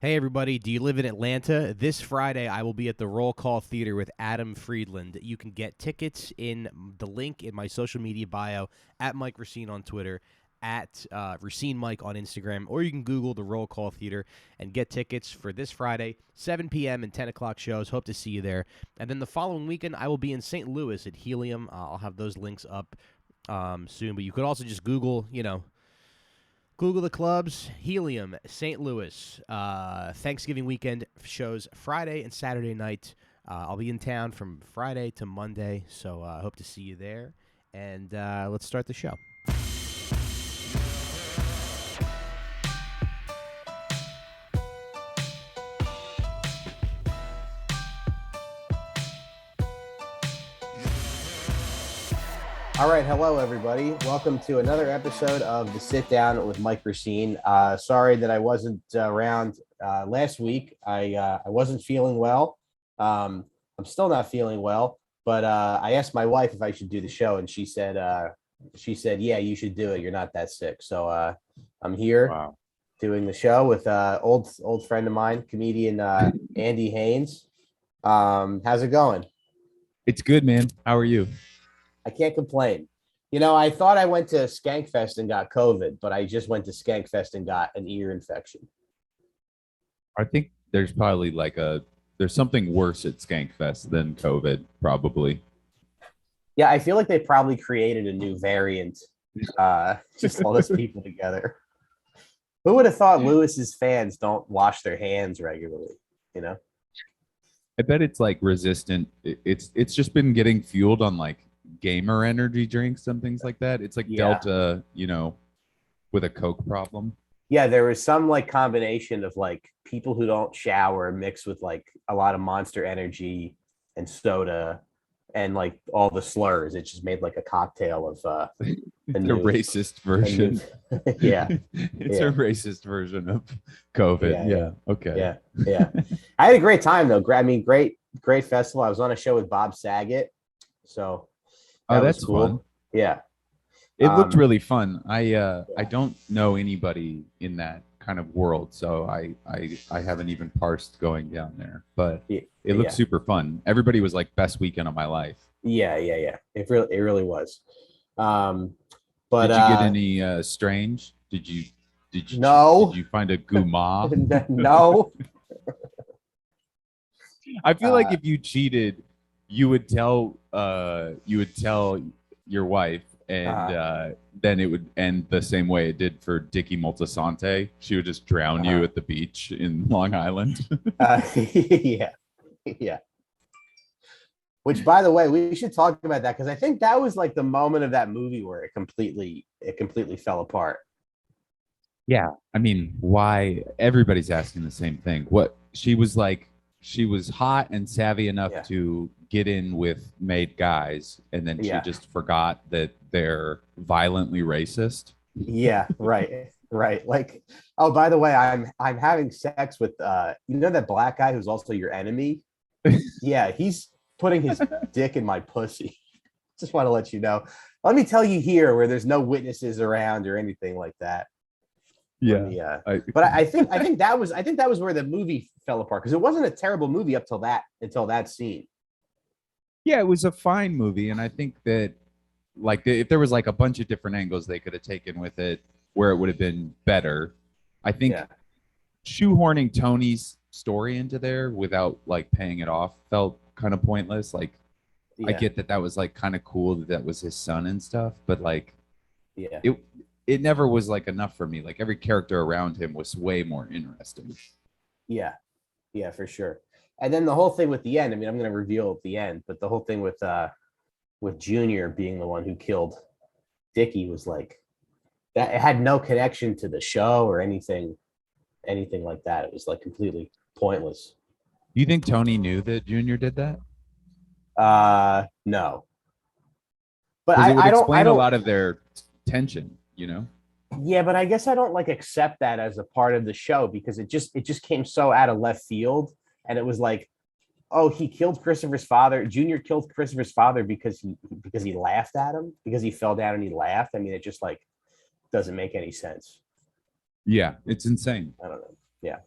Hey, everybody. Do you live in Atlanta? This Friday, I will be at the Roll Call Theater with Adam Friedland. You can get tickets in the link in my social media bio, at Mike Racine on Twitter, at Racine Mike on Instagram, or you can Google the Roll Call Theater and get tickets for this Friday, 7 p.m. and 10 o'clock shows. Hope to see you there. And then the following weekend, I will be in St. Louis at Helium. I'll have those links up soon, but you could also just Google the clubs. Helium, St. Louis. Thanksgiving weekend shows Friday and Saturday night. I'll be in town from Friday to Monday, so I hope to see you there. And let's start the show. All right, hello everybody. Welcome to another episode of The Sit Down with Mike Racine. Sorry that I wasn't around last week. I wasn't feeling well. I'm still not feeling well, but I asked my wife if I should do the show, and she said, "Yeah, you should do it. You're not that sick." So I'm here doing the show with old friend of mine, comedian Andy Haynes. How's it going? It's good, man. How are you? I can't complain. I thought I went to Skankfest and got COVID, but I just went to Skankfest and got an ear infection. I think there's probably there's something worse at Skankfest than COVID, probably. Yeah, I feel like they probably created a new variant, just all those people together. Who would have thought Lewis's fans don't wash their hands regularly? I bet it's resistant. It's just been getting fueled on gamer energy drinks and things like that. It's Delta, with a Coke problem. Yeah, there was some combination of people who don't shower mixed with a lot of Monster Energy and soda and all the slurs. It just made a cocktail of a racist version. Yeah. It's a racist version of COVID. Yeah. Okay. Yeah. I had a great time though. I mean, great festival. I was on a show with Bob Saget. So that's cool. Fun. Yeah. It looked really fun. I don't know anybody in that kind of world, so I haven't even parsed going down there. But it looked super fun. Everybody was best weekend of my life. Yeah. It really was. But did you get any strange? Did you no? Did you find a guma? No. I feel like if you cheated, you would tell your wife, and then it would end the same way it did for Dickie Moltisanti. She would just drown you at the beach in Long Island. Yeah. Which, by the way, we should talk about that because I think that was the moment of that movie where it completely fell apart. Yeah, I mean, why? Everybody's asking the same thing. What she was like. She was hot and savvy enough to get in with made guys, and then she just forgot that they're violently racist. Yeah, right. Oh, by the way, I'm having sex with that black guy who's also your enemy. Yeah, he's putting his dick in my pussy. Just want to let you know. Let me tell you here where there's no witnesses around or anything like that. Yeah. But I think that was where the movie fell apart because it wasn't a terrible movie until that scene. Yeah, it was a fine movie, and I think that if there was a bunch of different angles they could have taken with it where it would have been better. I think shoehorning Tony's story into there without paying it off felt kind of pointless. I get that was kind of cool that was his son and stuff, but it never was enough for me. Every character around him was way more interesting. Yeah, for sure. And then the whole thing with the end, I mean, I'm going to reveal at the end, but the whole thing with Junior being the one who killed Dickie was that it had no connection to the show or anything like that. It was completely pointless. Do you think Tony knew that Junior did that? No. But I don't explain a lot of their tension. Yeah, but I guess I don't accept that as a part of the show because it just came so out of left field, and it was oh, he killed Christopher's father. Junior killed Christopher's father because he laughed at him, because he fell down and he laughed. I mean, it just doesn't make any sense. Yeah, it's insane. I don't know. Yeah.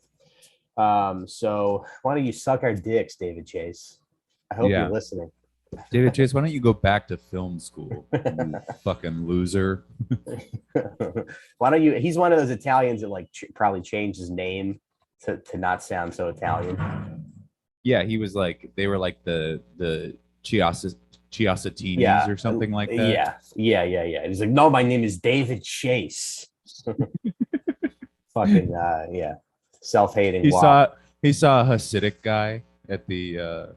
So why don't you suck our dicks, David Chase? I hope Yeah. you're listening. David Chase, why don't you go back to film school, you fucking loser? Why don't you? He's one of those Italians that like probably changed his name to not sound so Italian. Yeah, he was like they were like the Chiasatinis Yeah, or something like that. yeah. He's like, no, my name is David Chase. Fucking yeah, self-hating. He Wop. saw he saw a Hasidic guy at the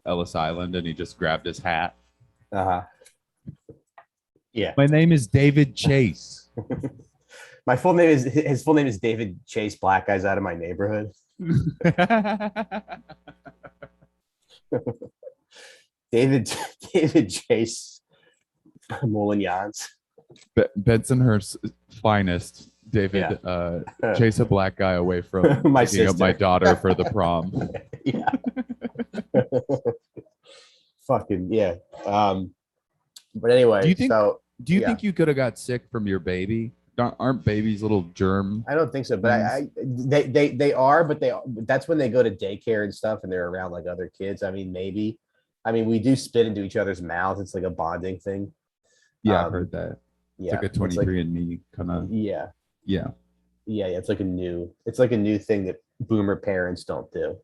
Ellis Island, and he just grabbed his hat. Yeah. My name is David Chase. My full name is his full name is David Chase. Black guys out of my neighborhood. David Chase Moulignans. Bensonhurst's finest. David chase a black guy away from my picking up my daughter for the prom. Yeah. Fucking yeah. But anyway, do you think yeah. think you could have got sick from your baby? Aren't babies little germ? I don't think so, but they are, but that's when they go to daycare and stuff and they're around like other kids. I mean, maybe. I mean, we do spit into each other's mouths. It's like a bonding thing. Yeah, I've heard that. Yeah, it's like a 23andMe kind of. Yeah. Yeah. It's like a new thing that boomer parents don't do.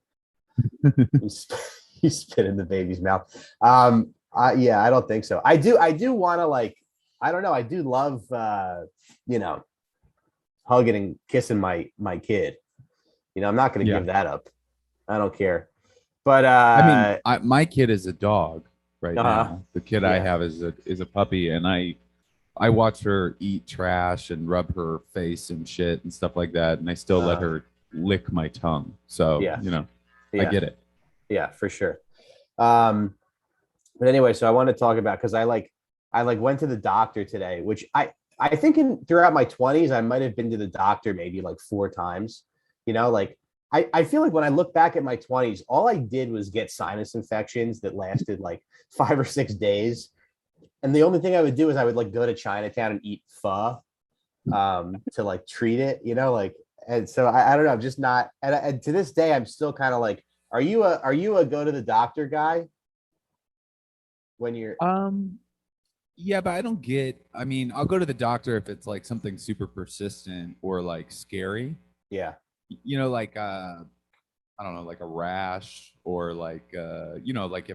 You spit in the baby's mouth. Yeah, I don't think so. I do want to like, I don't know. I do love, hugging and kissing my kid. I'm not going to give that up. I don't care. But I mean, my kid is a dog right now. The kid I have is a puppy, and I watch her eat trash and rub her face and shit and stuff like that, and I still let her lick my tongue. So I get it. Yeah, for sure. But anyway, so I want to talk about, because I went to the doctor today, which I think throughout my 20s I might have been to the doctor maybe like 4 times. I feel like when I look back at my 20s, all I did was get sinus infections that lasted like 5 or 6 days. And the only thing I would do is I would like go to Chinatown and eat pho to like treat it, and so I don't know. I'm just not, and to this day, I'm still kind of like, are you a go to the doctor guy when you're yeah, but I mean, I'll go to the doctor if it's like something super persistent or like scary. Yeah. Like I don't know, like a rash or like like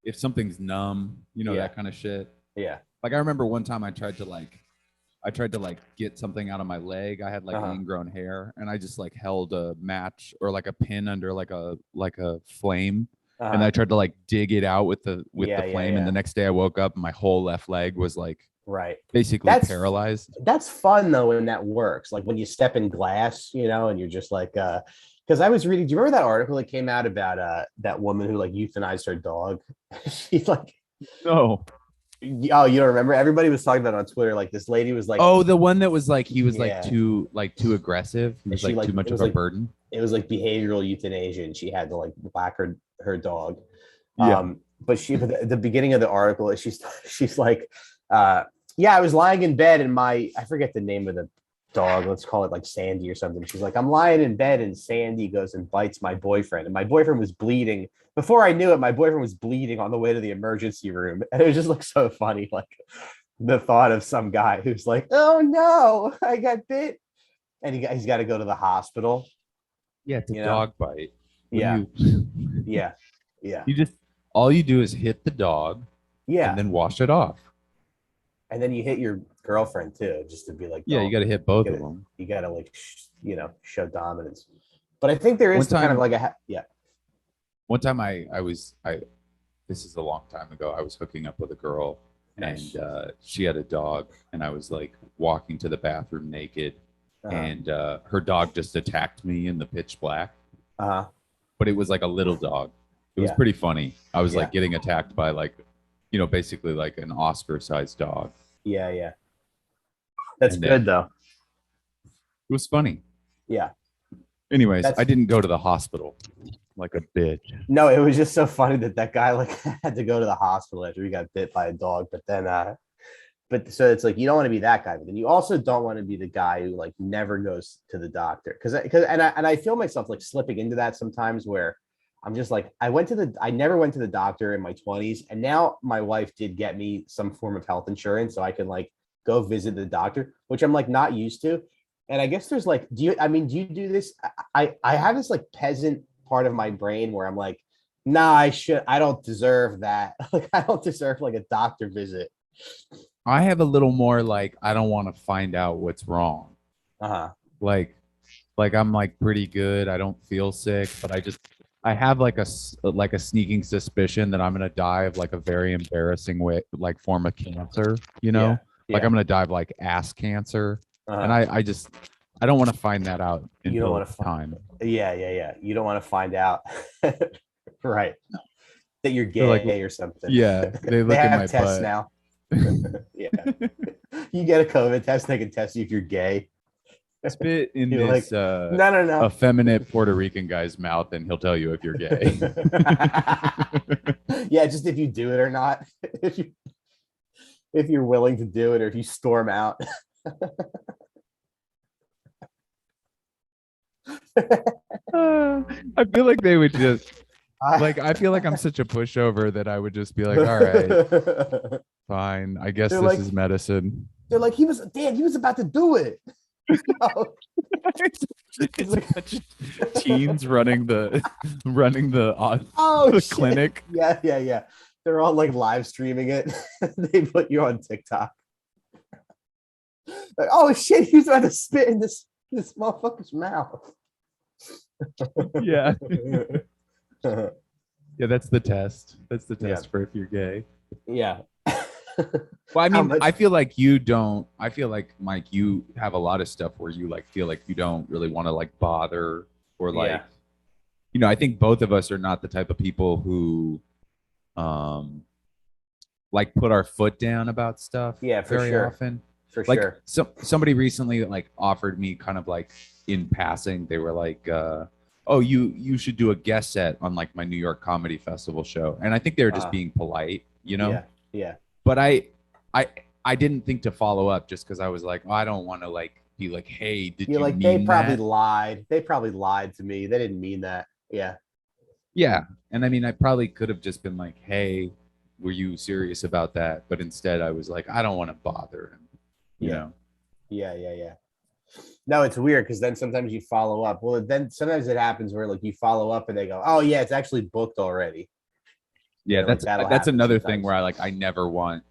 if something's numb, that kind of shit. Yeah. Like I remember one time I tried to get something out of my leg. I had like ingrown hair, and I just like held a match or like a pin under like a flame, and I tried to like dig it out with the flame. And the next day I woke up and my whole left leg was like basically paralyzed. That's fun though when that works. Like when you step in glass, and you're just like because I was reading, do you remember that article that came out about that woman who like euthanized her dog? She's like, no. Oh, you don't remember? Everybody was talking about it on Twitter. Like this lady was like, oh, the one that was like he was like too aggressive. He was like too much of a burden. It was like behavioral euthanasia, and she had to like whack her dog. Yeah. But at the beginning of the article, she's like, yeah, I was lying in bed, and I forget the name of the dog. Let's call it like Sandy or something. She's like, I'm lying in bed, and Sandy goes and bites my boyfriend, and my boyfriend was bleeding. Before I knew it, my boyfriend was bleeding on the way to the emergency room. And it just looked so funny. Like the thought of some guy who's like, oh no, I got bit. And he's got to go to the hospital. Yeah, it's a dog bite. Yeah. Yeah. All you do is hit the dog. Yeah. And then wash it off. And then you hit your girlfriend too, just to be like, yeah, you got to hit both of them. You got to like, show dominance. But I think there is kind of like One time this is a long time ago. I was hooking up with a girl, and she had a dog, and I was like walking to the bathroom naked, and her dog just attacked me in the pitch black. But it was like a little dog. It was pretty funny. I was like getting attacked by like, basically like an Oscar-sized dog. Yeah. That's good though. It was funny. Yeah. Anyways, I didn't go to the hospital like a bitch. No, it was just so funny that guy like had to go to the hospital after he got bit by a dog. But but so it's like you don't want to be that guy, but then you also don't want to be the guy who like never goes to the doctor and I feel myself like slipping into that sometimes where I'm just like I never went to the doctor in my 20s, and now my wife did get me some form of health insurance so I can like go visit the doctor, which I'm like not used to. And I guess there's like, do you do this? I have this like peasant part of my brain where I'm like, nah, I don't deserve that. Like I don't deserve like a doctor visit. I have a little more like I don't want to find out what's wrong. Uh-huh. Like I'm like pretty good. I don't feel sick, but I have like a sneaking suspicion that I'm gonna die of like a very embarrassing way, like form of cancer. You know, like I'm gonna die of like ass cancer, and I don't want to find that out until You don't want to time. Yeah. You don't want to find out, right? That you're gay like, or something. Yeah, they look they at have my tests butt. now. Yeah, you get a COVID test, they can test you if you're gay. Spit in You're this like, no. effeminate Puerto Rican guy's mouth, and he'll tell you if you're gay. Yeah, just if you do it or not. If you're willing to do it, or if you storm out. I feel like they would just like I feel like I'm such a pushover that I would just be like, all right, fine. I guess this is medicine. They're like, he was about to do it. It's like a bunch of teens running the clinic. Yeah. They're all like live streaming it. They put you on TikTok. Like, oh shit, he's about to spit in this motherfucker's mouth. Yeah. Yeah, that's the test. That's the test for if you're gay. Yeah. Well, I mean, I feel like you don't. I feel like, Mike, you have a lot of stuff where you like feel like you don't really want to like bother or like, you know, I think both of us are not the type of people who, like put our foot down about stuff. Yeah, for very sure. often. For like, sure. Somebody recently like offered me kind of like in passing. They were like, "Oh, you should do a guest set on like my New York Comedy Festival show," and I think they were just being polite, you know. Yeah. But I didn't think to follow up just because I was like, oh, I don't want to like be like, hey, did you like mean they probably that? lied. They probably lied to me. They didn't mean that. Yeah. Yeah. And I mean, I probably could have just been like, hey, were you serious about that? But instead I was like, I don't want to bother him. You know? Yeah. No, it's weird because then sometimes you follow up. Well, then sometimes it happens where like you follow up and they go, oh yeah, it's actually booked already. Yeah, that's another thing where I never want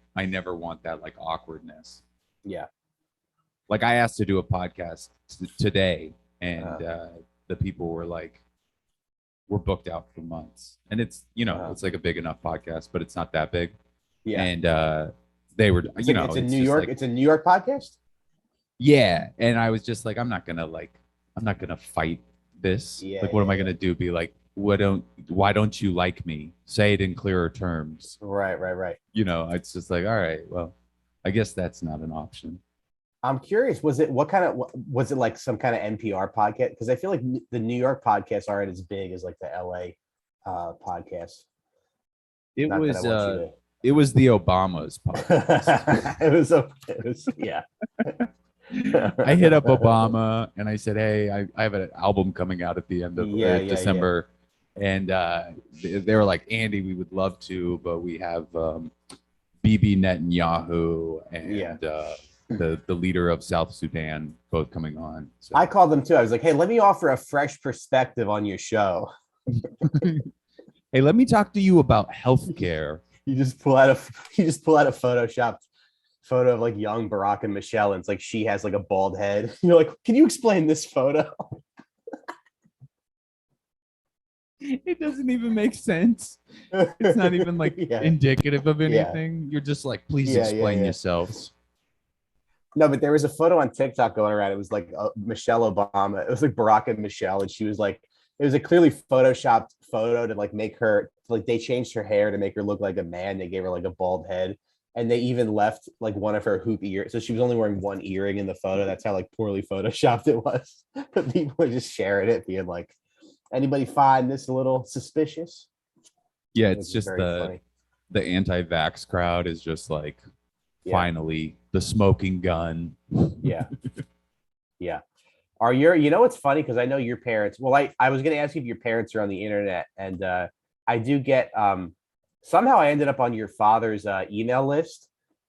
that like awkwardness. Yeah. Like I asked to do a podcast today, and the people were like, we're booked out for months, and it's it's like a big enough podcast, but it's not that big. Yeah. And they were it's a New York. It's a New York podcast. Yeah, and I was just like, I'm not gonna fight this. Yeah, like, what am I gonna do? Be like, why don't you like me? Say it in clearer terms. Right. You know, it's just like, all right, well, I guess that's not an option. I'm curious, was it like some kind of NPR podcast? Because I feel like the New York podcasts aren't as big as like the LA podcasts. It was the Obama's podcast. it was yeah. I hit up Obama and I said, hey, I have an album coming out at the end of December. Yeah. And they were like, Andy, we would love to, but we have Bibi Netanyahu and the leader of South Sudan both coming on. So. I called them too. I was like, hey, let me offer a fresh perspective on your show. Hey, let me talk to you about healthcare. You just pull out a photoshopped photo of like young Barack and Michelle, and it's like she has like a bald head. You're like, can you explain this photo? It doesn't even make sense. It's not even like indicative of anything. You're just like, please explain yourselves. No, but there was a photo on TikTok going around. It was like Michelle Obama. It was like Barack and Michelle, and she was like, it was a clearly photoshopped photo to like make her like, they changed her hair to make her look like a man. They gave her like a bald head, and they even left like one of her hoop ears. So she was only wearing one earring in the photo. That's how like poorly photoshopped it was. But people were just sharing it, being like, anybody find this a little suspicious? Yeah, it's just the anti-vax crowd is just like finally the smoking gun. Yeah. Yeah. Are you know what's funny? Because I know your parents. Well, I was going to ask you if your parents are on the internet, and I do get somehow I ended up on your father's email list,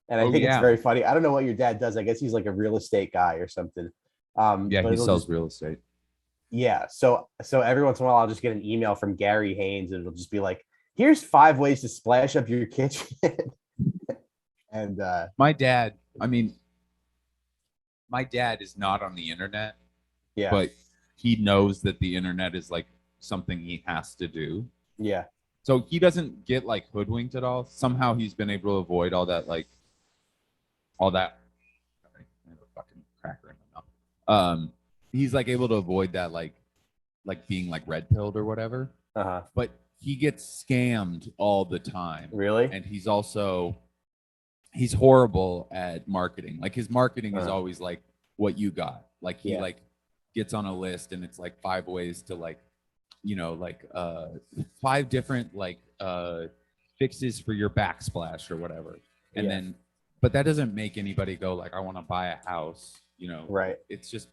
and I think it's very funny. I don't know what your dad does. I guess he's like a real estate guy or something. Yeah, he sells real estate. Yeah. So every once in a while, I'll just get an email from Gary Haynes, and it'll just be like, "Here's 5 ways to splash up your kitchen." And my dad is not on the internet. Yeah. But he knows that the internet is like something he has to do. Yeah. So he doesn't get like hoodwinked at all. Somehow he's been able to avoid all that. Sorry, I have a fucking cracker in my mouth. He's like able to avoid that like being like red pilled or whatever. But he gets scammed all the time. Really? And he's horrible at marketing. Like his marketing is always like what you got. Like he like gets on a list and it's like 5 ways to like, 5 different like fixes for your backsplash or whatever. And then, but that doesn't make anybody go like, I want to buy a house, Right. It's just,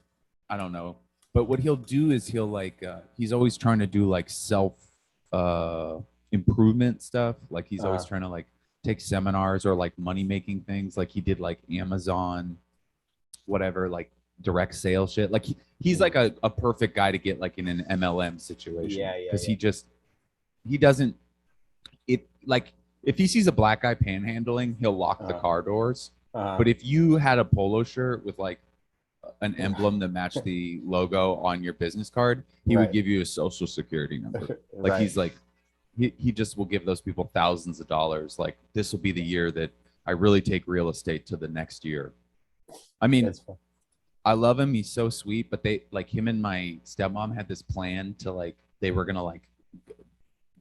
I don't know. But what he'll do is he'll like, he's always trying to do like self improvement stuff. Like he's always trying to like take seminars or like money making things. Like he did like Amazon, whatever, like direct sales shit. Like he's like a perfect guy to get like in an MLM situation. Because he doesn't, if he sees a black guy panhandling, he'll lock the car doors. But if you had a polo shirt with like an emblem that matched the logo on your business card, he would give you a social security number. Like he's like, he just will give those people thousands of dollars. Like this will be the year that I really take real estate to the next year. I mean, I love him. He's so sweet, but they like him and my stepmom had this plan to like, they were going to like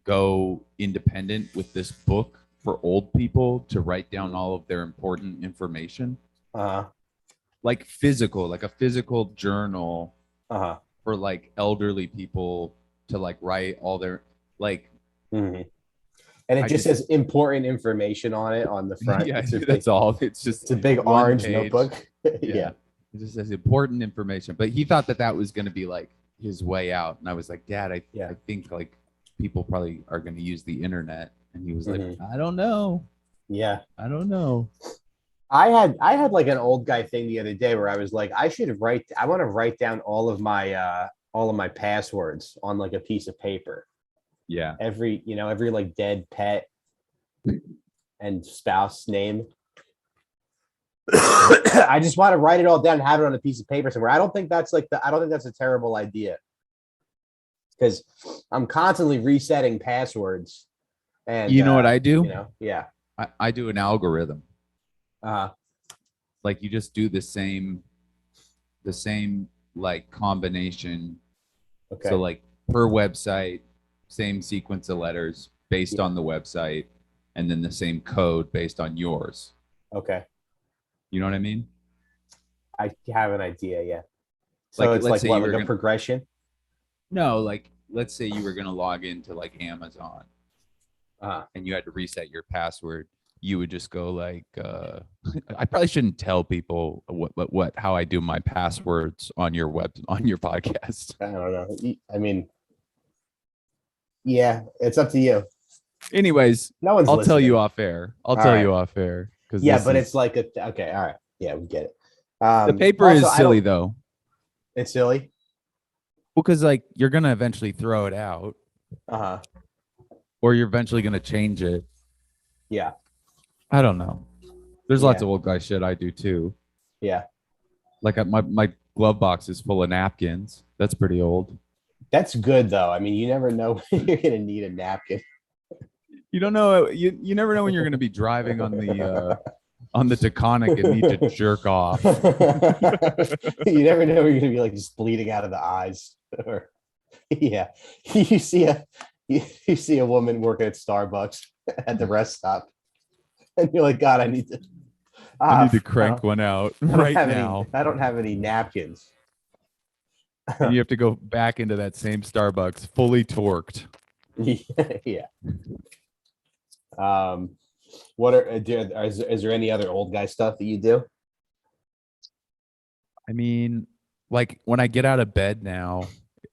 go independent with this book for old people to write down all of their important information. Like a physical journal for like elderly people to like write all their like. And it just says important information on it on the front. Yeah, that's all. It's a big orange notebook. Yeah. It just says important information. But he thought that was going to be like his way out. And I was like, Dad, I think like people probably are going to use the internet. And he was like, I don't know. Yeah. I don't know. I had like an old guy thing the other day where I was like, I want to write down all of my passwords on like a piece of paper. Yeah. Every like dead pet and spouse name. I just want to write it all down and have it on a piece of paper somewhere. I don't think that's a terrible idea. Because I'm constantly resetting passwords. And you know what I do? I do an algorithm. Like you just do the same like combination. Okay. So like per website, same sequence of letters based on the website, and then the same code based on yours. Okay. You know what I mean? I have an idea, yeah. So like, it's like what, like a progression? No, like let's say you were gonna log into like Amazon, and you had to reset your password. You would just go like, I probably shouldn't tell people how I do my passwords on your podcast. I don't know. I mean, yeah, it's up to you. Anyways, I'll listening. Tell you off air. You off air. It's like okay, all right. Yeah, we get it. The paper is silly though. It's silly? Well, because like you're gonna eventually throw it out. Or you're eventually gonna change it. Yeah. I don't know. There's lots of old guy shit I do too. Yeah. Like my glove box is full of napkins. That's pretty old. That's good though. I mean, you never know when you're gonna need a napkin. You don't know. You never know when you're gonna be driving on the Taconic and need to jerk off. You never know when you're gonna be like just bleeding out of the eyes. Or you see a woman working at Starbucks at the rest stop. And you're like, God, I need to crank one out right now. I don't have any napkins. And you have to go back into that same Starbucks fully torqued. Yeah. What is there any other old guy stuff that you do? I mean, like when I get out of bed now,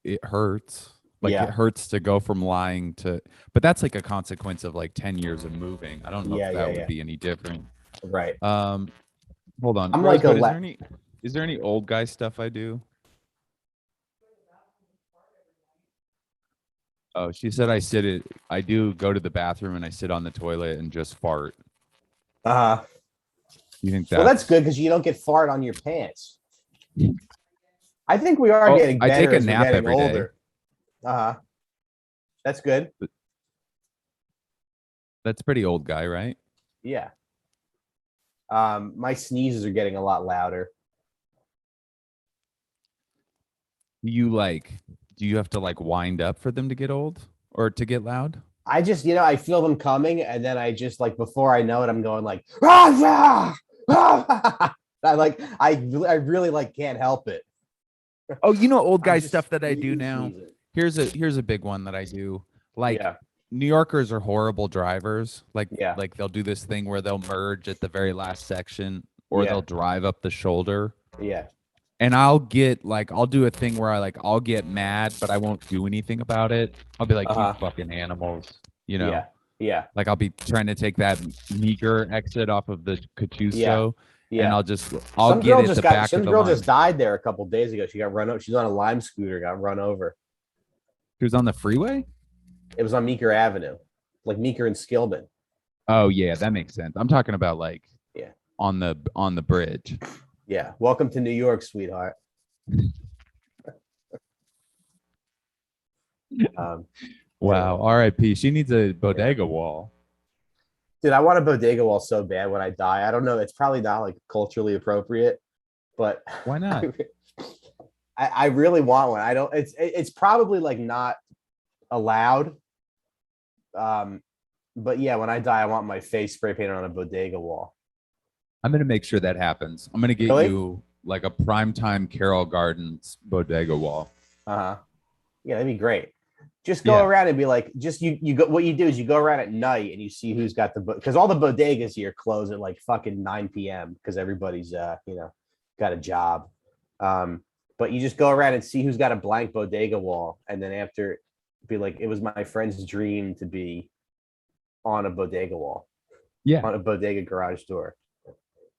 it hurts. Like it Yeah. hurts to go from lying to, but that's like a consequence of like 10 years of moving. I don't know Yeah, if that yeah, would yeah. be any different. Right. Um, Hold on, I'm like Rosebud, is there any old guy stuff I do? Oh, she said I do go to the bathroom and I sit on the toilet and just fart. uh You think well, that's that's good because you don't get fart on your pants. I think we are Oh, getting I take better a as we're nap getting every day. older. That's good. That's pretty old guy, right? Yeah. My sneezes are getting a lot louder. Do you have to like wind up for them to get old or to get loud? I just, I feel them coming, and then I just like before I know it, I'm going like, ah, ah! I really like can't help it. Oh, you know old guy I'm just stuff that I do now. sneezing. Here's a big one that I do. Like Yeah, New Yorkers are horrible drivers. yeah, Like they'll do this thing where they'll merge at the very last section or yeah, they'll drive up the shoulder. yeah. And I'll do a thing where I'll get mad, but I won't do anything about it. I'll be like, you Uh-huh. fucking animals, you know. Yeah, yeah, Like I'll be trying to take that meager exit off of the yeah, Katusto, and yeah. I'll Some get girl at just the got back of some the girl line. just died there a couple days ago. She got run over. She's on a Lime scooter, got run over. She was on the freeway. It was on Meeker Avenue, like Meeker and Skilman. Oh yeah, that makes sense. I'm talking about like Yeah, on the bridge. yeah. Welcome to New York, sweetheart. Wow. Anyway. R.I.P. She needs a bodega wall. Dude, I want a bodega wall so bad when I die. I don't know. It's probably not like culturally appropriate, but Why not? I really want one. I don't. It's probably like not allowed. But yeah, when I die, I want my face spray painted on a bodega wall. I'm gonna make sure that happens. I'm gonna get Really? you like a primetime Carroll Gardens bodega wall. Uh-huh. Yeah, that'd be great. Just go Yeah. around and be like, just you go. What you do is you go around at night and you see who's got the because all the bodegas here close at like fucking 9 p.m. because everybody's got a job. But you just go around and see who's got a blank bodega wall, and then after be like, it was my friend's dream to be on a bodega wall, Yeah. on a bodega garage door.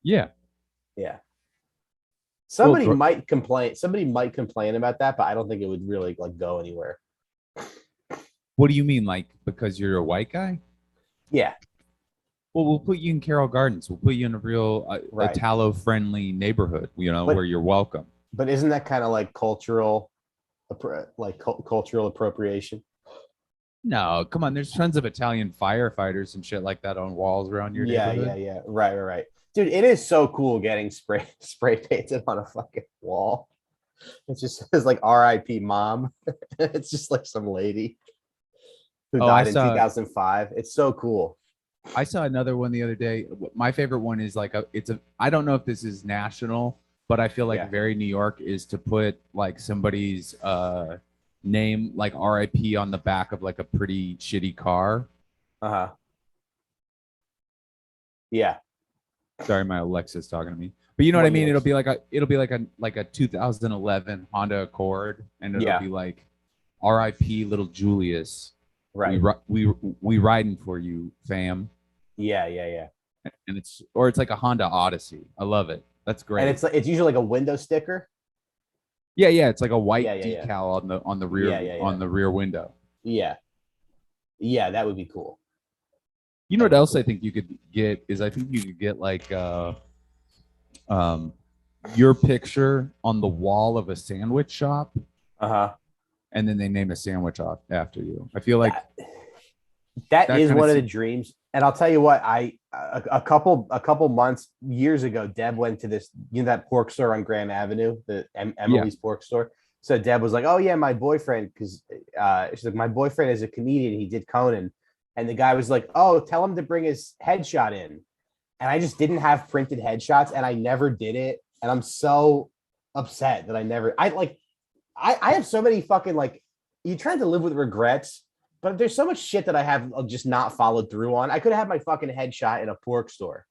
Yeah. Yeah. Somebody Well, might complain. Somebody might complain about that, but I don't think it would really like go anywhere. What do you mean, like because you're a white guy? Yeah. Well, we'll put you in Carroll Gardens. We'll put you in a real Right. Italo-friendly neighborhood, But- where you're welcome. But isn't that kind of like cultural appropriation? No, come on. There's tons of Italian firefighters and shit like that on walls around your neighborhood. Yeah. Right. Dude, it is so cool getting spray painted on a fucking wall. It just says like R.I.P. Mom. It's just like some lady who died in 2005. It's so cool. I saw another one the other day. My favorite one is I don't know if this is national, but I feel like very New York is to put like somebody's name like RIP on the back of like a pretty shitty car. Uh-huh. Yeah. Sorry, my Alexa's talking to me. But you know what I mean? It'll be like a 2011 Honda Accord, and it'll be like RIP little Julius. Right. We riding for you, fam. Yeah. And it's like a Honda Odyssey. I love it. That's great. And it's usually like a window sticker. Yeah. It's like a white decal on the rear on the rear window. Yeah. Yeah, that would be cool. You know what else I think you could get is I think you could get like your picture on the wall of a sandwich shop. Uh-huh. And then they name a sandwich off after you. I feel like that is one of the dreams. And I'll tell you what, a couple months years ago, Deb went to this, that pork store on Graham Avenue, the Emily's pork store. So Deb was like, "Oh yeah, my boyfriend," because she's like, "My boyfriend is a comedian. He did Conan," and the guy was like, "Oh, tell him to bring his headshot in." And I just didn't have printed headshots, and I never did it, and I'm so upset that I have so many fucking like. You're trying to live with regrets But there's so much shit that I have just not followed through on. I could have had my fucking headshot in a pork store,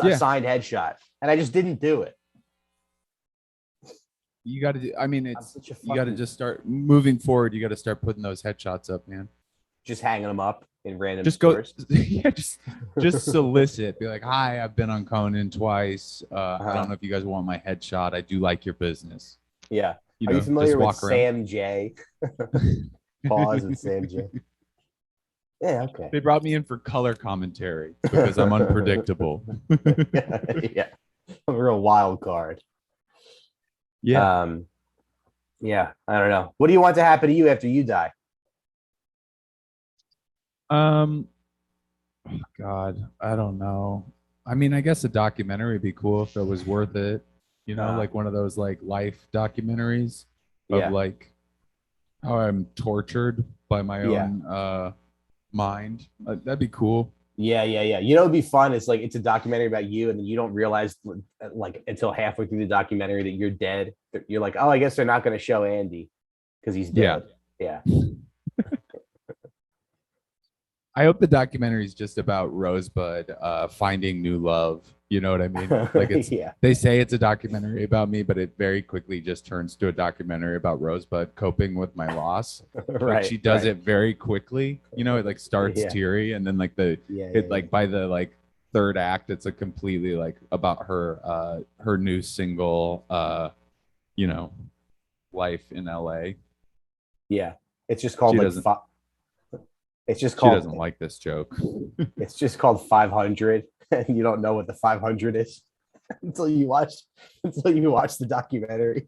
a signed headshot, and I just didn't do it. You got to. I mean, you got to just start moving forward. You got to start putting those headshots up, man. Just hanging them up in random just stores. Yeah, just solicit. Be like, hi, I've been on Conan twice. I don't know if you guys want my headshot. I do like your business. Yeah. Are you familiar with Sam J? Pause and Sam J. Yeah, okay. They brought me in for color commentary because I'm unpredictable. Yeah. I'm a real wild card. Yeah. Yeah, I don't know. What do you want to happen to you after you die? Oh God, I don't know. I mean, I guess a documentary would be cool if it was worth it. You know, like one of those like life documentaries of like how I'm tortured by my own mind. That'd be cool. Yeah. You know, it'd be fun. It's like it's a documentary about you, and then you don't realize like until halfway through the documentary that you're dead. You're like, oh, I guess they're not going to show Andy because he's dead. Yeah. I hope the documentary is just about Rosebud finding new love. You know what I mean? Like it's they say it's a documentary about me, but it very quickly just turns to a documentary about Rosebud coping with my loss. Like she does it very quickly. You know, it like starts teary, and then like by the like third act, it's a completely like about her her new single you know, life in LA. Yeah. It's just called it's just called. She doesn't like this joke. It's just called 500, and you don't know what the 500 is until you watch the documentary.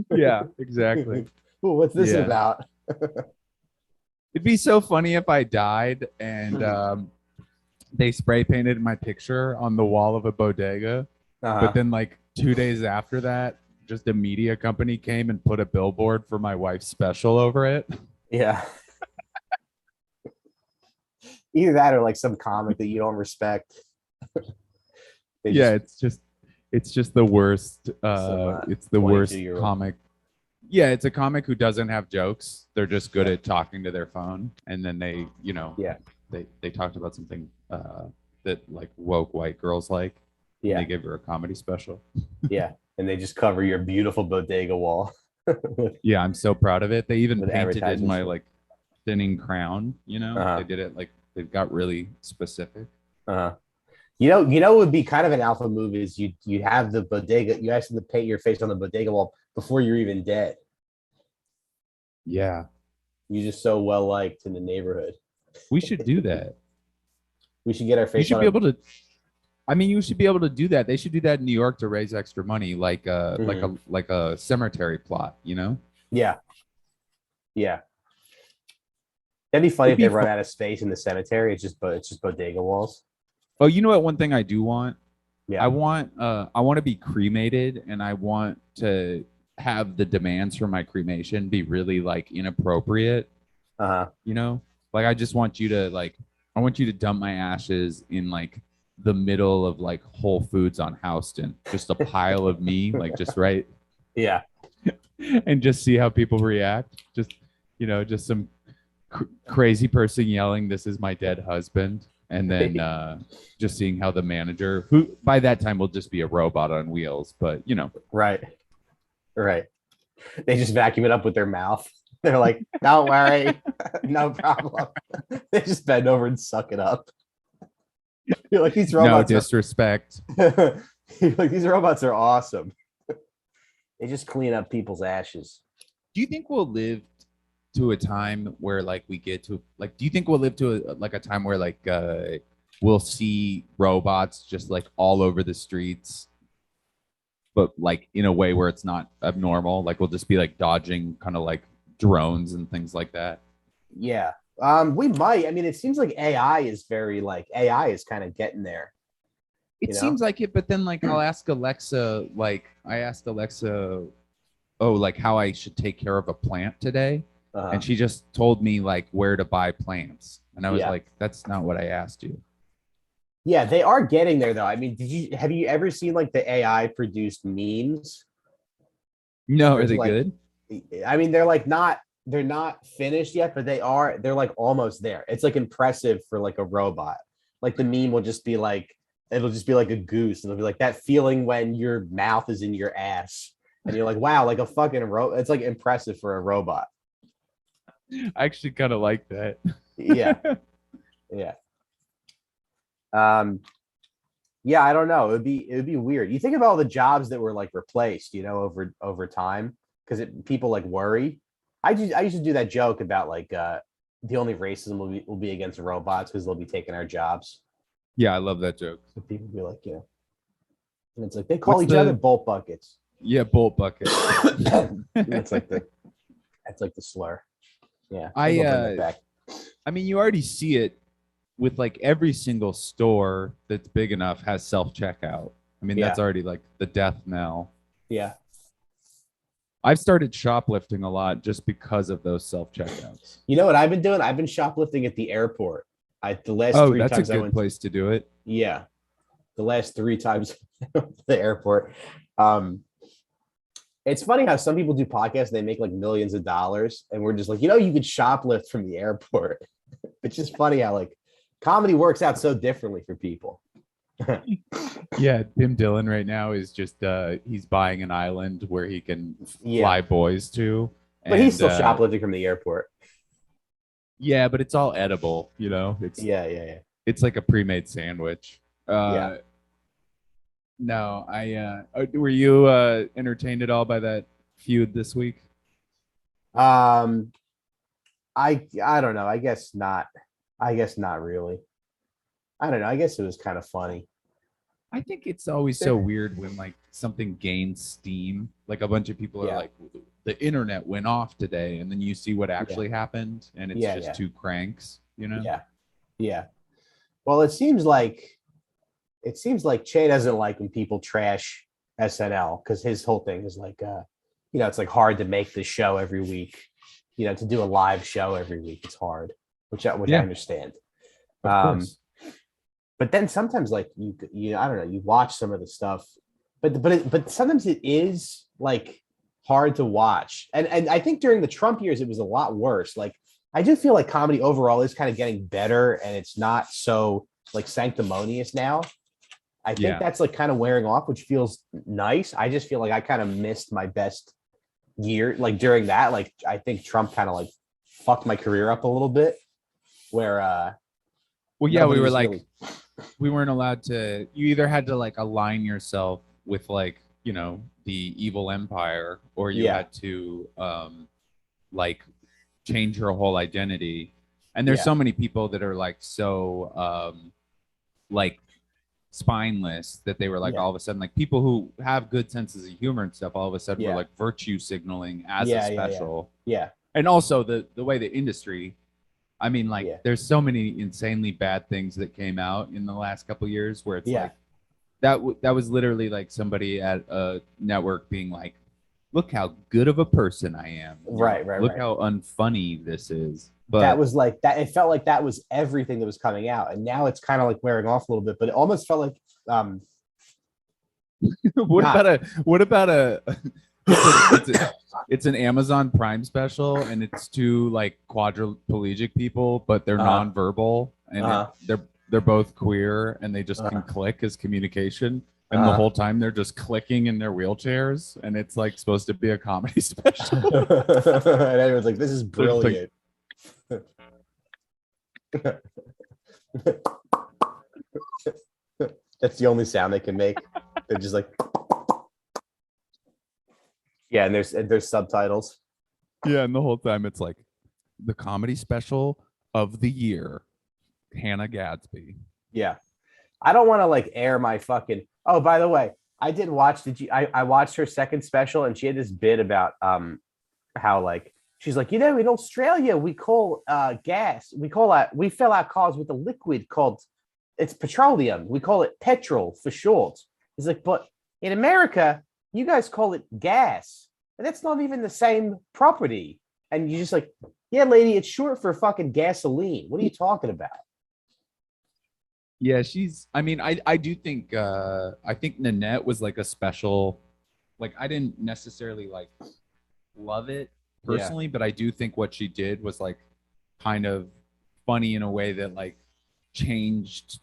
Yeah, exactly. Ooh, what's this about? It'd be so funny if I died and they spray painted my picture on the wall of a bodega, but then like 2 days after that, just a media company came and put a billboard for my wife's special over it. Yeah. Either that or like some comic that you don't respect. It's just the worst. It's the worst comic. Yeah, it's a comic who doesn't have jokes. They're just good at talking to their phone, and then they, you know, they talked about something that like woke white girls like. Yeah, they give her a comedy special. Yeah, and they just cover your beautiful bodega wall. Yeah, I'm so proud of it. They even painted it in my like thinning crown. You know, they did it like they got really specific. You know, what would be kind of an alpha move is you have the bodega. You actually paint your face on the bodega wall before you're even dead. Yeah, you're just so well liked in the neighborhood. We should do that. We should get our face. You should be able to. I mean, you should be able to do that. They should do that in New York to raise extra money, like a cemetery plot, you know? Yeah. That'd be funny if they run out of space in the cemetery. It's just bodega walls. Oh, you know what? One thing I do want. Yeah. I want to be cremated, and I want to have the demands for my cremation be really like inappropriate. You know, like I just want you to I want you to dump my ashes in like the middle of like Whole Foods on Houston, just a pile of me, like just right. Yeah. And just see how people react. Just, you know, just some crazy person yelling, "This is my dead husband." And then just seeing how the manager, who by that time will just be a robot on wheels, but you know. Right. They just vacuum it up with their mouth. They're like, "Don't worry, no problem." They just bend over and suck it up. You're like, these robots. No disrespect. You're like, these robots are awesome. They just clean up people's ashes. Do you think we'll live to a time where like we get to like? Do you think we'll live to a time where like we'll see robots just like all over the streets, but like in a way where it's not abnormal? Like we'll just be like dodging kind of like drones and things like that. Yeah. We might. I mean, it seems like AI is kind of getting there. It seems like it, but then like I'll ask Alexa, oh, like how I should take care of a plant today. And she just told me like where to buy plants. And I was like, that's not what I asked you. Yeah, they are getting there though. I mean, have you ever seen like the AI produced memes? No, are they good? I mean, they're like not they're not finished yet, but they're like almost there. It's like impressive for like a robot. Like the meme will just be like, it'll just be like a goose, and it'll be like that feeling when your mouth is in your ass, and you're like, wow, like a fucking It's like impressive for a robot. I actually kind of like that. Yeah, yeah. Yeah, I don't know. It would be weird. You think about all the jobs that were like replaced, over time, because people like worry. I used to do that joke about like the only racism will be against robots because they'll be taking our jobs. Yeah, I love that joke. So people be like, and it's like they call each other bolt buckets. Yeah, bolt bucket. That's like the slur. Yeah, I mean, you already see it with like every single store that's big enough has self-checkout. I mean, that's already like the death knell. Yeah. I've started shoplifting a lot just because of those self-checkouts. You know what I've been doing? I've been shoplifting at the airport. The last 3 that's times a good place to do it. Yeah. The last 3 times at the airport. It's funny how some people do podcasts and they make like millions of dollars, and we're just like, you could shoplift from the airport. It's just funny how like comedy works out so differently for people. Yeah, Tim Dillon right now is just he's buying an island where he can fly boys to. But he's still shoplifting from the airport. Yeah, but it's all edible, It's It's like a pre-made sandwich. No, were you entertained at all by that feud this week? I don't know. I guess not really. I don't know. I guess it was kind of funny. I think it's always so weird when like something gains steam. Like a bunch of people are like, the internet went off today, and then you see what actually happened, and it's just 2 cranks, Yeah. Well, it seems like Che doesn't like when people trash SNL, because his whole thing is like, it's like hard to make this show every week. To do a live show every week, it's hard, which I understand. Of course. But then sometimes, like you I don't know, you watch some of the stuff, but sometimes it is like hard to watch. And I think during the Trump years, it was a lot worse. Like I do feel like comedy overall is kind of getting better, and it's not so like sanctimonious now. I think that's like kind of wearing off, which feels nice. I just feel like I kind of missed my best year, like during that. Like I think Trump kind of like fucked my career up a little bit, where we were like really... we weren't allowed to. You either had to like align yourself with like the evil empire, or you had to like change your whole identity. And there's so many people that are like so like spineless that they were like all of a sudden, like people who have good senses of humor and stuff, all of a sudden were like virtue signaling as a special. And also the way the industry, I mean, like there's so many insanely bad things that came out in the last couple of years where it's like that was literally like somebody at a network being like, look how good of a person I am. Right. Look how unfunny this is. But that was like that. It felt like that was everything that was coming out, and now it's kind of like wearing off a little bit. But it almost felt like what about a it's an Amazon Prime special, and it's 2 like quadriplegic people, but they're nonverbal, and they're both queer, and they just can click as communication. And the whole time they're just clicking in their wheelchairs, and it's like supposed to be a comedy special. And everyone's like, "This is brilliant." That's the only sound they can make. They're just like, and there's subtitles. Yeah, and the whole time it's like the comedy special of the year, Hannah Gadsby. Yeah, I don't want to like air my fucking. Oh, by the way, I did watch. I watched her second special, and she had this bit about how like she's like, in Australia we call gas, we fill our cars with a liquid called, it's petroleum. We call it petrol for short. He's like, but in America you guys call it gas, and that's not even the same property. And you're just like, yeah, lady, it's short for fucking gasoline. What are you talking about? Yeah, I do think I think Nanette was like a special, like I didn't necessarily like love it, personally, but I do think what she did was like kind of funny in a way that like changed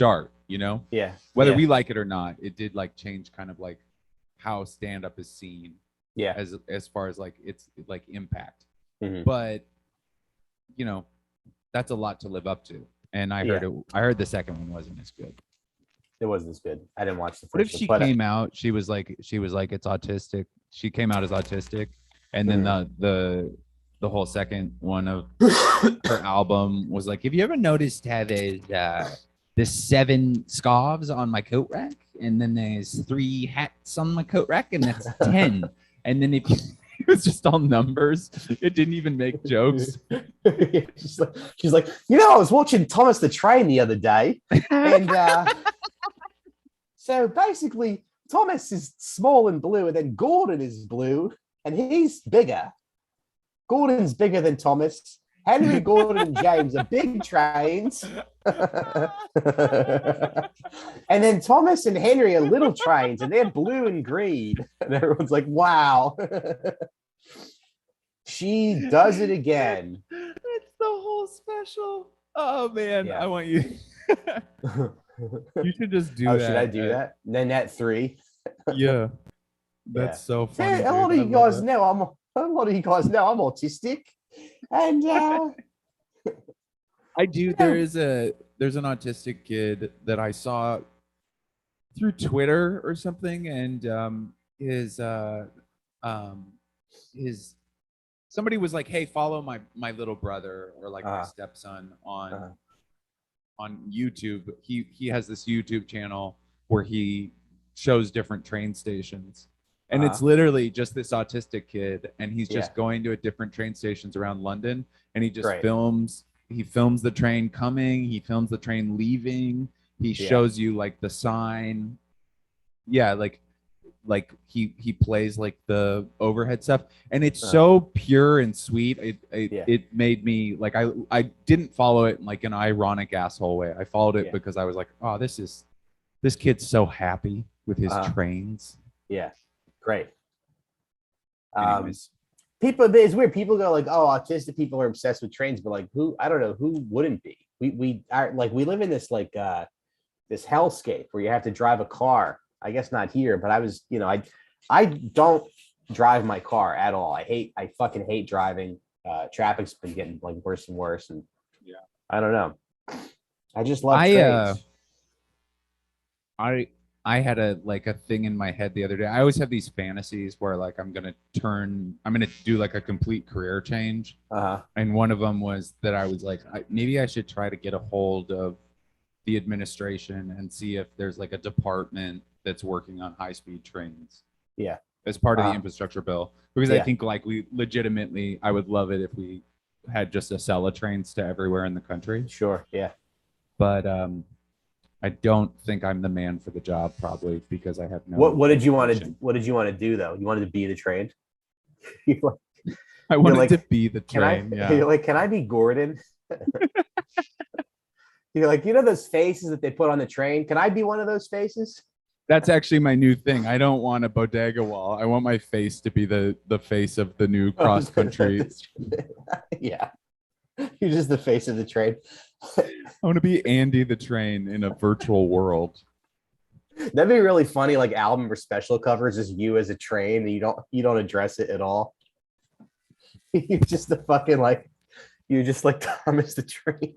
art, you know? Yeah. Whether Yeah. we like it or not, it did like change kind of like how stand up is seen. Yeah. As far as like its like impact. Mhm. But you know, that's a lot to live up to. And I heard the second one wasn't as good. It wasn't as good. I didn't watch the first What if one. she But, came out, she was like it's autistic. She came out as autistic, and then the whole second one of her album was like, have you ever noticed how there's 7 scarves on my coat rack, and then there's 3 hats on my coat rack, and that's 10. And then if you, it was just all numbers. It didn't even make jokes. she's like, I was watching Thomas the Train the other day, and so basically Thomas is small and blue, and then Gordon is blue, and he's bigger. Gordon's bigger than Thomas. Henry, Gordon, and James are big trains. And then Thomas and Henry are little trains, and they're blue and green. And everyone's like, wow. She does it again. It's the whole special. Oh, man. Yeah. I want you. You should just do that. Should I do that? Then at 3. Yeah. That's so funny. A lot of you guys know I'm autistic. And I do. There's an autistic kid that I saw through Twitter or something, and his somebody was like, hey, follow my little brother or like my stepson on YouTube. He has this YouTube channel where he shows different train stations. And it's literally just this autistic kid, and he's just going to different train stations around London, and he just films. He films the train coming. He films the train leaving. He shows you like the sign. Yeah, like he plays like the overhead stuff, and it's so pure and sweet. It made me like I didn't follow it in like an ironic asshole way. I followed it because I was like, oh, this kid's so happy with his trains. Yeah. Great. Anyways. It's weird. People go like, oh, autistic people are obsessed with trains, but like I don't know who wouldn't be. We are like, we live in this like this hellscape where you have to drive a car. I guess not here, but I was, I don't drive my car at all. I fucking hate driving. Traffic's been getting like worse and worse, and I don't know. I just love trains. I had a thing in my head the other day. I always have these fantasies where like I'm gonna do like a complete career change. And one of them was that I was like, maybe I should try to get a hold of the administration and see if there's like a department that's working on high-speed trains. Yeah. As part of the infrastructure bill, because I think like I would love it if we had just a cell of trains to everywhere in the country. Sure. Yeah. But I don't think I'm the man for the job, probably because I have no. What did you want to do though? You wanted to be the train. I wanted to be the train. You're like, can I be Gordon? You're like, those faces that they put on the train. Can I be one of those faces? That's actually my new thing. I don't want a bodega wall. I want my face to be the face of the new cross country. Yeah. You're just the face of the train. I want to be Andy the train in a virtual world. That'd be really funny. Like album or special covers is you as a train, and you don't address it at all. You're just the fucking like, you're just like Thomas the Train.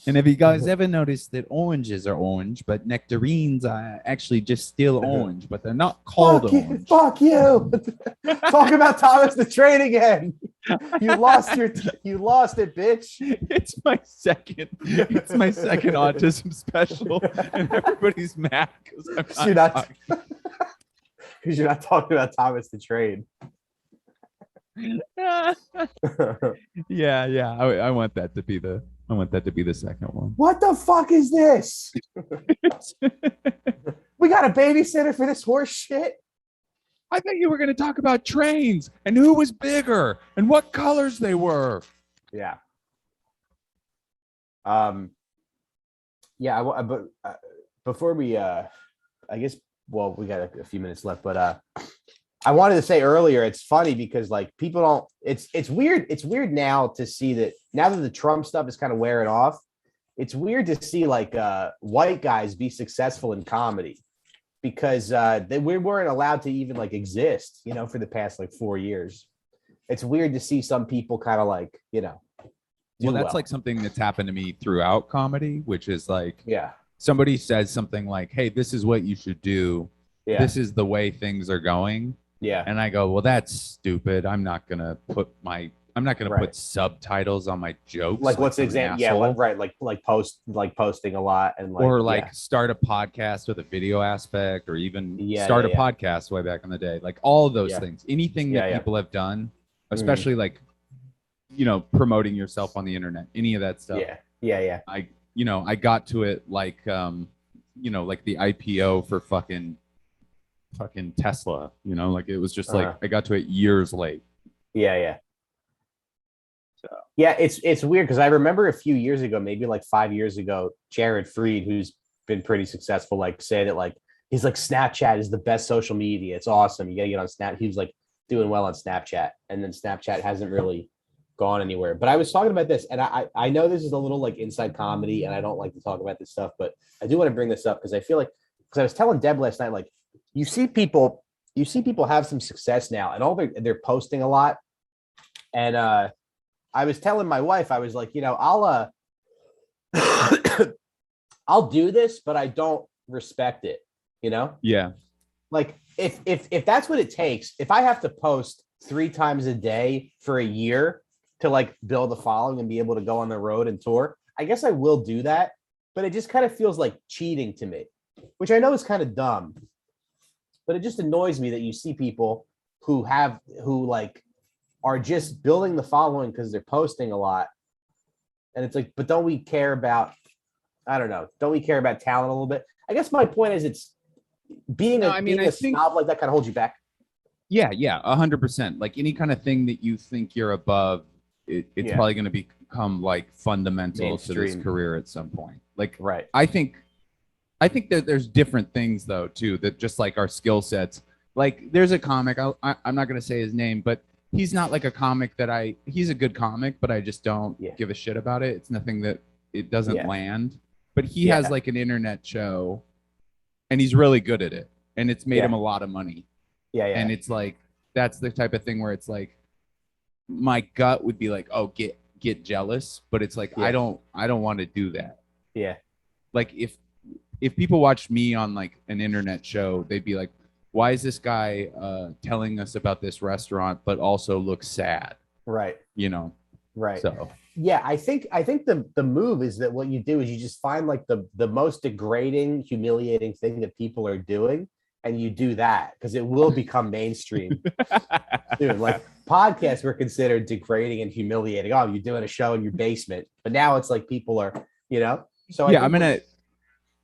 And have you guys ever noticed that oranges are orange, but nectarines are actually just still orange, but they're not called orange? Fuck you! Talk about Thomas the Train again. You lost it, bitch. It's my second autism special, and everybody's mad because you're not talking about Thomas the Train. Yeah. I want that to be the second one. What the fuck is this? We got a babysitter for this horse shit? I thought you were going to talk about trains and who was bigger and what colors they were. Yeah. Before we, I guess well, we got a few minutes left, but I wanted to say earlier, it's funny because like people don't. It's weird. It's weird now to see that now that the Trump stuff is kind of wearing off. It's weird to see like white guys be successful in comedy because we weren't allowed to even like exist, for the past like 4 years. It's weird to see some people kind of like, well, that's like something that's happened to me throughout comedy, which is like, yeah, somebody says something like, hey, this is what you should do. yeah, This is the way things are going. yeah. And I go, well, that's stupid. I'm not going to put put subtitles on my jokes. Like what's the example? Yeah, right. Like posting a lot and start a podcast with a video aspect, or even start a podcast way back in the day. Like all of those things, anything that people have done, especially like, promoting yourself on the internet, any of that stuff. Yeah. I got to it like, like the IPO for fucking Tesla, like it was just like, I got to it years late. Yeah. So yeah, it's weird because I remember a few years ago, maybe like 5 years ago, Jared Freed, who's been pretty successful, like say that like he's like Snapchat is the best social media. It's awesome. You gotta get on Snap. He was like doing well on Snapchat, and then Snapchat hasn't really gone anywhere. But I was talking about this, and I know this is a little like inside comedy, and I don't like to talk about this stuff, but I do want to bring this up because I feel like because I was telling Deb last night, like you see people have some success now, and all they're posting a lot, and I was telling my wife, I was like, I'll I'll do this, but I don't respect it, Yeah. Like if that's what it takes, if I have to post 3 times a day for a year to like build a following and be able to go on the road and tour, I guess I will do that. But it just kind of feels like cheating to me, which I know is kind of dumb, but it just annoys me that you see people who like are just building the following because they're posting a lot. And it's like, but don't we care about, I don't know, don't we care about talent a little bit? I guess my point is it's being a snob like that kind of holds you back. Yeah, 100%. Like any kind of thing that you think you're above, it's probably going to become like fundamental to this career at some point. Like, right. I think that there's different things though too, that just like our skill sets. Like there's a comic, I'm not going to say his name, but he's not like a comic that he's a good comic, but I just don't give a shit about it. It's nothing that it doesn't land, but he has like an internet show and he's really good at it. And it's made him a lot of money. Yeah. And it's like, that's the type of thing where it's like, my gut would be like, oh, get jealous. But it's like, I don't want to do that. Yeah. Like if people watch me on like an internet show, they'd be like, why is this guy telling us about this restaurant, but also looks sad? Right. Right. So yeah, I think the move is that what you do is you just find like the most degrading, humiliating thing that people are doing, and you do that because it will become mainstream. Dude, like podcasts were considered degrading and humiliating. Oh, you're doing a show in your basement, but now it's like people are, So yeah,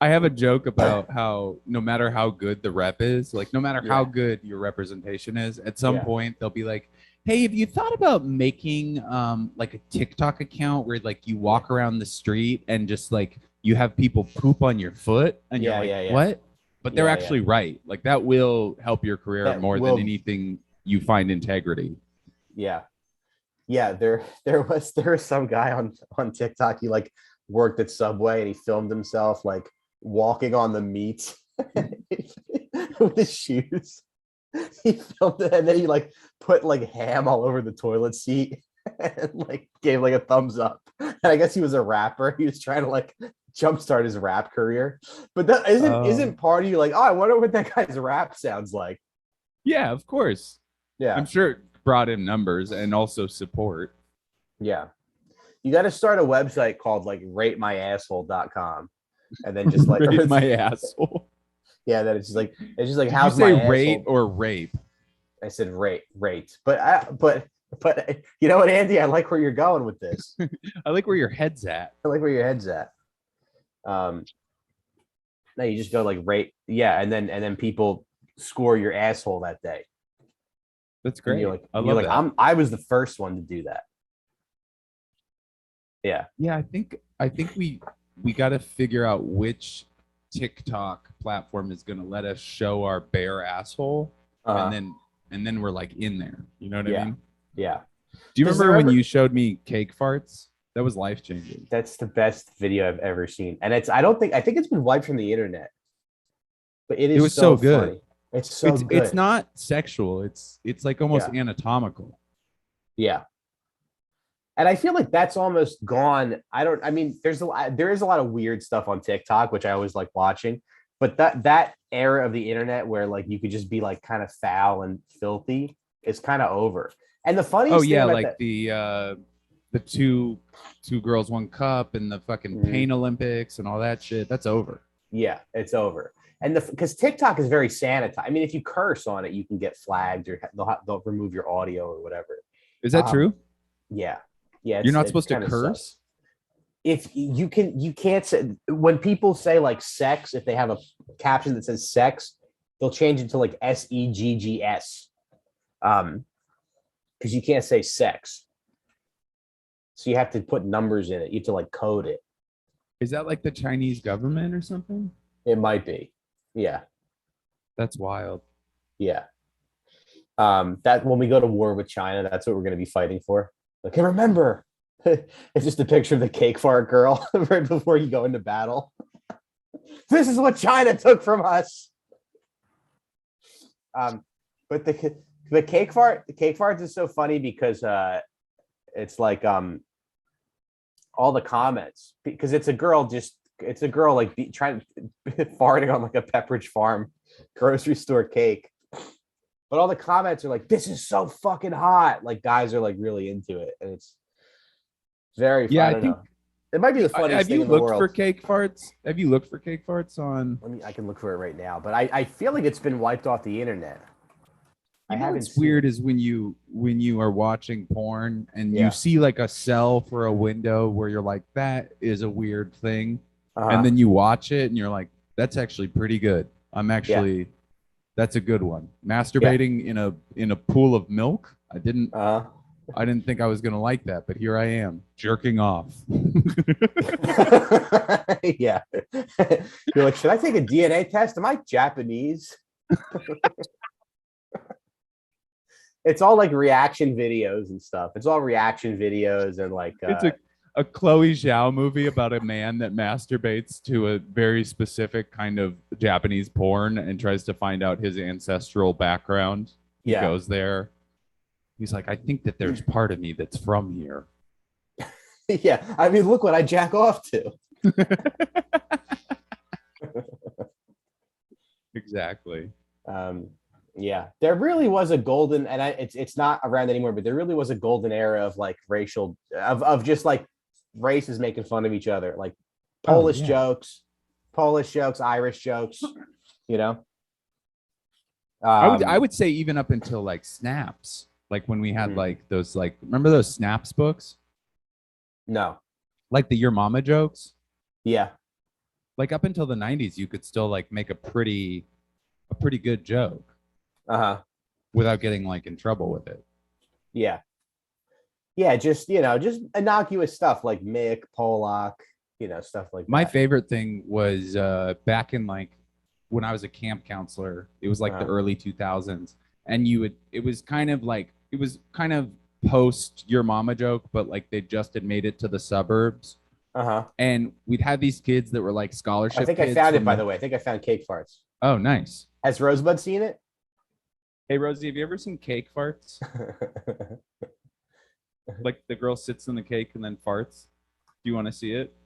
I have a joke about how no matter how good the rep is, like no matter how good your representation is, at some point they'll be like, hey, have you thought about making like a TikTok account where like you walk around the street and just like you have people poop on your foot and you're like, what? But they're actually right. Like that will help your career more than anything you find integrity. Yeah. Yeah. There was some guy on TikTok. He like worked at Subway and he filmed himself like walking on the meat with his shoes. He filmed it and then he like put like ham all over the toilet seat and like gave like a thumbs up. And I guess he was a rapper. He was trying to like jumpstart his rap career. But that isn't part of you like, oh, I wonder what that guy's rap sounds like. Yeah, of course. Yeah. I'm sure it brought in numbers and also support. Yeah. You got to start a website called like ratemyasshole.com and then just like rate my asshole. Yeah, that it's just like Did how's you say my rate asshole? or rape? I said rate. But you know what, Andy? I like where you're going with this. I like where your head's at. I like where your head's at. No, you just go like rate, and then people score your asshole that day. That's great. You're like, I love that. I was the first one to do that. Yeah. Yeah, I think we got to figure out which TikTok platform is going to let us show our bare asshole, and then we're like in there. You know what I mean? Yeah. Do you remember when you showed me cake farts? That was life changing. That's the best video I've ever seen, and I think it's been wiped from the internet, but it was so good. Funny. It's so good. It's not sexual. It's like almost anatomical. Yeah. And I feel like that's almost gone. I mean, there is a lot of weird stuff on TikTok, which I always like watching, but that era of the internet where like you could just be like kind of foul and filthy is kind of over. And the funniest thing about like the two girls, one cup and the fucking paint Olympics and all that shit, that's over. Yeah, it's over. And because TikTok is very sanitized. I mean, if you curse on it, you can get flagged or they'll remove your audio or whatever. Is that true? Yeah. Yeah, you're not supposed to curse. Sucks. If you can't say, when people say like sex, if they have a caption that says sex, they'll change it to like SEGGS, because you can't say sex, so you have to put numbers in it. You have to like code it. Is that like the Chinese government or something? It might be. Yeah, that's wild. Yeah, that when we go to war with China, that's what we're going to be fighting for. Okay, remember, it's just a picture of the cake fart girl right before you go into battle. This is what China took from us. But the cake farts is so funny because it's like all the comments, because it's a girl like trying farting on like a Pepperidge Farm grocery store cake. But all the comments are like, "This is so fucking hot!" Like guys are like really into it, and it's very fun. Yeah, I think it might be the funniest thing in the world. Have you looked for cake farts? Have you looked for cake farts on? I can look for it right now, but I feel like it's been wiped off the internet. What's weird is when you are watching porn and you see like a cell for a window where you're like, that is a weird thing, and then you watch it and you're like, that's actually pretty good. That's a good one. Masturbating in a pool of milk. I didn't think I was gonna like that, but here I am jerking off. Yeah. You're like, should I take a DNA test? Am I Japanese? It's all like reaction videos and stuff. It's all reaction videos and like it's a Chloe Zhao movie about a man that masturbates to a very specific kind of Japanese porn and tries to find out his ancestral background. He goes there. He's like, I think that there's part of me that's from here. Yeah. I mean, look what I jack off to. Exactly. Yeah, there really was a golden, and it's not around anymore, but there really was a golden era of like racial, of just like races making fun of each other, like Polish jokes, Irish jokes, you know. I would say even up until like Snaps, like when we had like those, like, remember those Snaps books? No. Like the Your Mama jokes? Yeah. Like up until the 90s, you could still like make a pretty good joke. Without getting like in trouble with it. Yeah. Yeah, just innocuous stuff like Mick, Polak, stuff like that. My favorite thing was back in like when I was a camp counselor, it was like the early 2000s, and it was kind of post Your Mama joke, but like they just had made it to the suburbs. And we'd have these kids that were like scholarship I think kids I found it, by the way. I think I found Cake Farts. Oh, nice. Has Rosebud seen it? Hey, Rosie, have you ever seen Cake Farts? Like the girl sits in the cake and then farts. Do you want to see it?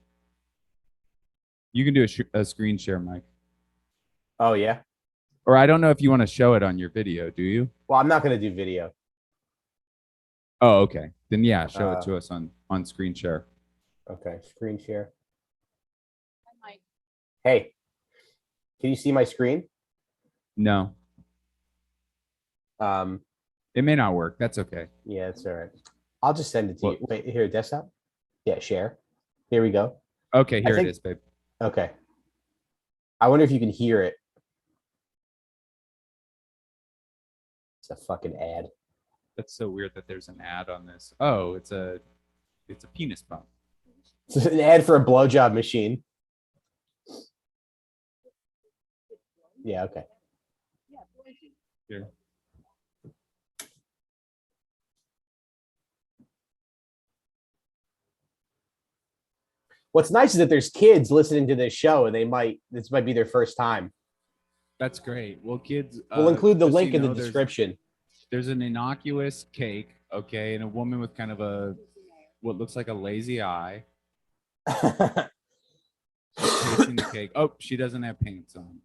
You can do a screen share, Mike. Oh, yeah? Or I don't know if you want to show it on your video, do you? Well, I'm not going to do video. Oh, okay. Then, yeah, show it to us on screen share. Okay, screen share. Hey, can you see my screen? No. It may not work. That's okay. Yeah, it's all right. I'll just send it to you. Wait, here, desktop? Yeah, share. Here we go. Okay, it is, babe. Okay. I wonder if you can hear it. It's a fucking ad. That's so weird that there's an ad on this. Oh, it's a penis pump. It's an ad for a blowjob machine. Yeah. Okay. Here. What's nice is that there's kids listening to this show, and this might be their first time. That's great. Well, kids, We'll include the just so link you in the know, description. There's an innocuous cake, okay, and a woman with kind of what looks like a lazy eye. Tasting the cake. Oh, she doesn't have pants on.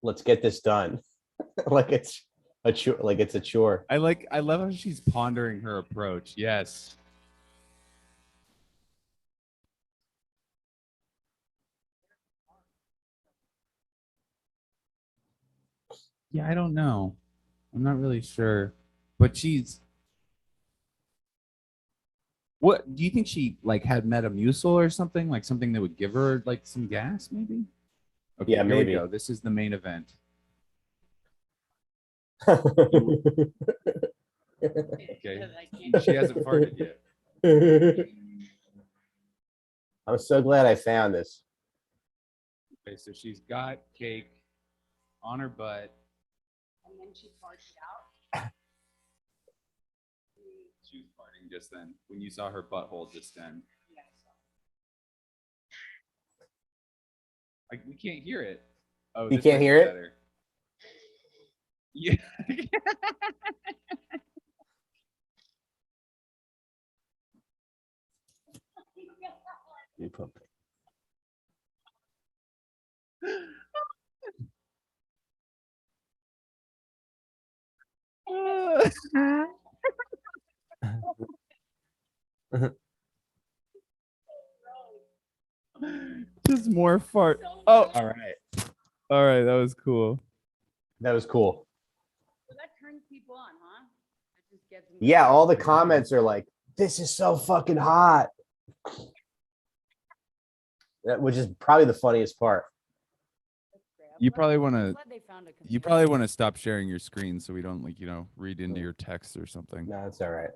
Let's get this done. like it's a chore. Like it's a chore. I love how she's pondering her approach. Yes. Yeah, I don't know. I'm not really sure. But what do you think she like had Metamucil or something? Like something that would give her like some gas, maybe? Okay, Yeah, here maybe. we go. This is the main event. Okay. She hasn't farted yet. I'm so glad I found this. Okay, so she's got cake on her butt. And then she farts it out. She was farting just then when you saw her butthole just then. Yes. Like we can't hear it. Oh, You this can't might be hear it? better. Yeah. You put- Just more fart. Oh, All right. all right. That was cool. That was cool. So that turns people on, huh? It just gets them Yeah, all the comments are like, "This is so fucking hot," which is probably the funniest part. You probably want to. Glad they found a You computer. probably want to stop sharing your screen so we don't read into your text or something. No, it's all right.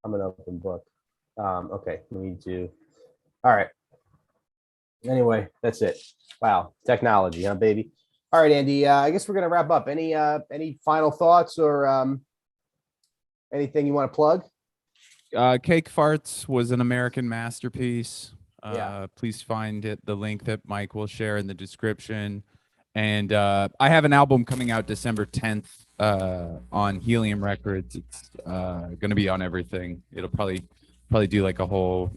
I'm an open book. Okay, let me do. All right. Anyway, that's it. Wow, technology, huh, baby? All right, Andy. I guess we're gonna wrap up. Any final thoughts or anything you want to plug? Cake Farts was an American masterpiece. Yeah. Please find the link that Mike will share in the description. And I have an album coming out December 10th on Helium Records. It's going to be on everything. It'll probably do like a whole,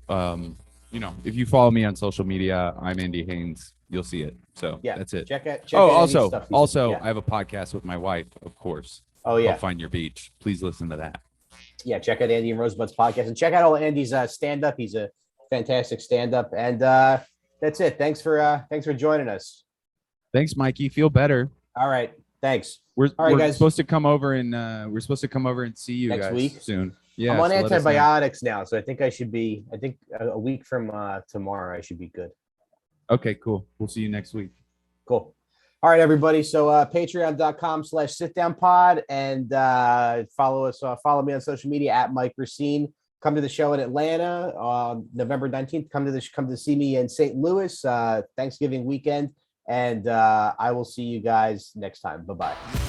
if you follow me on social media, I'm Andy Haynes. You'll see it. So Yeah, that's it. Check out. Also, yeah. I have a podcast with my wife, of course. Oh yeah, Called Find Your Beach. Please listen to that. yeah. Check out Andy and Rosebud's podcast and check out all Andy's stand up. He's a fantastic stand up. And that's it. Thanks for joining us. Thanks, Mikey. Feel better. All right. Thanks. We're All right, guys. supposed to come over and see you Next guys week? soon. Yeah, I'm on so let us know. antibiotics now, so I think a week from tomorrow I should be good. Okay, cool. We'll see you next week. Cool. All right, everybody. So patreon.com/sitdownpod and follow us. Follow me on social media at Mike Racine. Come to the show in Atlanta on November 19th. Come to see me in St. Louis Thanksgiving weekend. And I will see you guys next time. Bye-bye.